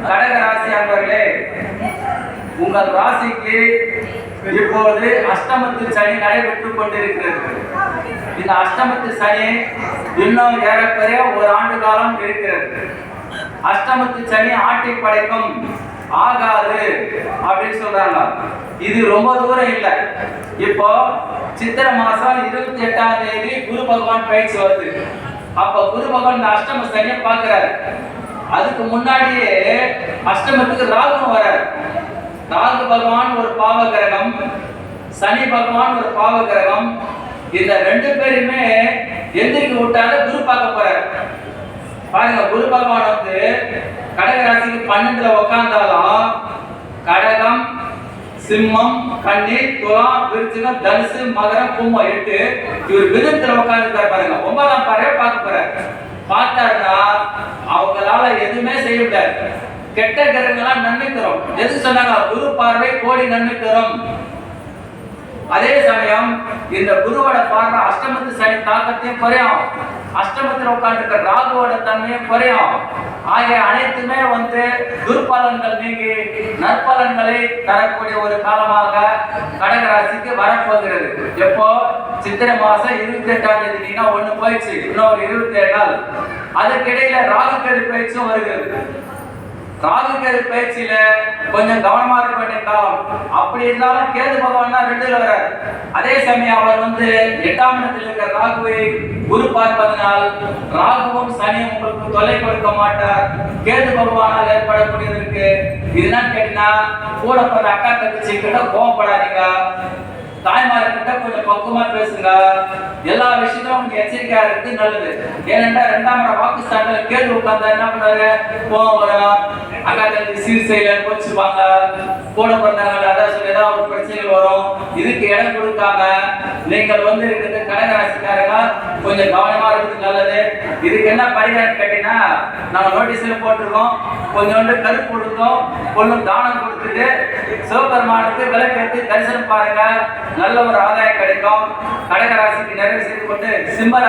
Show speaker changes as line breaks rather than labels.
கடக ராசி அன்பர்களே, உங்கள் ராசிக்கு இப்போது அஷ்டமத்து சனி நடைபெற்றுக் கொண்டிருக்கிறது. இந்த அஷ்டமத்து சனி இன்னும் ஏறக்குறைய ஒரு ஆண்டு காலம் இருக்கிறது. அஷ்டமத்து சனி ஆட்டி படைக்கும் ஆகாது அப்படின்னு சொல்றாங்க. இது ரொம்ப தூரம் இல்லை. இப்போ சித்திரை மாசம் 28ஆம் தேதி குரு பகவான் பயிற்சி வருது. அப்ப குரு பகவான் இந்த அஷ்டம சனியை பார்க்கிறாரு. அதுக்கு முன்னாடியே அஷ்டமத்துக்கு ராகு வராரு. ராகு பகவான் ஒரு பாவ கிரகம், சனி பகவான் ஒரு பாவ கிரகம். இந்த ரெண்டு பேருமே எந்திரிக்க விட்டால குரு பார்க்க போறாரு. பாருங்க, குரு பகவான் வந்து கடக ராசிக்கு 12ல உட்கார்ந்தாலும் கடகம், சிம்மம், கன்னி, துலாம், விருச்சிகம், தனுசு, மகரம், கும்பம் 8 இவர் மிதுனத்துல உட்கார்ந்துருக்காரு. பாருங்க, 9ஆம் பார்வையை பார்க்க போறாரு. பார்த்தாருன்னா அவங்களால எதுவுமே செய்ய முடியாது. கெட்ட கிரகங்களாம் நன்மை தரும். எது சொன்னாங்க? குரு பார்வை கோடி நன்மை தரும். அதே சமயம் இந்த குருவோட பார்வை அஷ்டமத்து சனி தாக்கத்தையும் குறையும். அஷ்டமத்தில் உட்கார்ந்துருக்க ராகுவோட தன்மையும் குறையும். ஆகிய அனைத்துமே வந்து துர்பலன்கள் நீங்கி நற்பலன்களை தரக்கூடிய ஒரு காலமாக கடகராசிக்கு வரப்போகிறது. எப்போ? சித்திரை மாசம் 28ஆம் தேதி. 1 போயிடுச்சு, இன்னொரு 27 நாள். அதுக்கிடையில ராகு கேது பயிற்சியும் வருகிறது. ராகு கேது பயிற்சியில கொஞ்சம் கவனமா இருக்க வேண்டிய காலம். அப்படி இருந்தாலும் கேது பகவான் தான் 2ல வர்றாரு. அதே சமயம் அவர் வந்து 8ஆம் இடத்தில் இருக்கிற ராகுவை குரு பார்ப்பதனால் ராகுவும் சனியும் உங்களுக்கு தொல்லை கொடுக்க மாட்டார். கேது பகவானால் ஏற்படக்கூடியதற்கு இதுதான் கேட்டீங்கன்னா, கூட பிறந்த அக்கா தங்கச்சி கிட்ட கோவப்படாதீங்க. தாய்மார்கிட்ட கொஞ்சம் பக்குவமா பேசுங்க. எல்லா விஷயத்திலும் கொஞ்சம் எச்சரிக்கையா இருக்கு நல்லது. ஏனென்றா 2ஆம் இடம் வாக்குஸ்தானத்துல கேது உட்கார்ந்தா என்ன பண்ணாரு? கோவம் வரும், அக்கா தங்கச்சி சீர் செய்யல போச்சுப்பாங்க, கூட பிறந்தாங்க, அதான் சொல்லி ஏதாவது ஒரு பிரச்சனைகள் வரும். இதுக்கு இடம் கொடுக்காம நீங்கள் வந்து இருக்கிறது கடகராசிக்காரங்க கொஞ்சம் கவனமா இருக்கிறது நல்லது. இதுக்கு என்ன பரிகாரம் கேட்டீங்கன்னா, நம்ம நோட்டீஸ்ல போட்டிருக்கோம். கொஞ்சோண்டு கருப்பு கொடுத்தோம், கொஞ்சம் தானம் கொடுத்துட்டு சிவபெருமானுக்கு விளக்கேற்றி தரிசனம் பாருங்க. நல்ல ஒரு ஆதாயம் கிடைக்கும். கடகராசிக்கு நிறைவு செய்து கொண்டு சிம்ம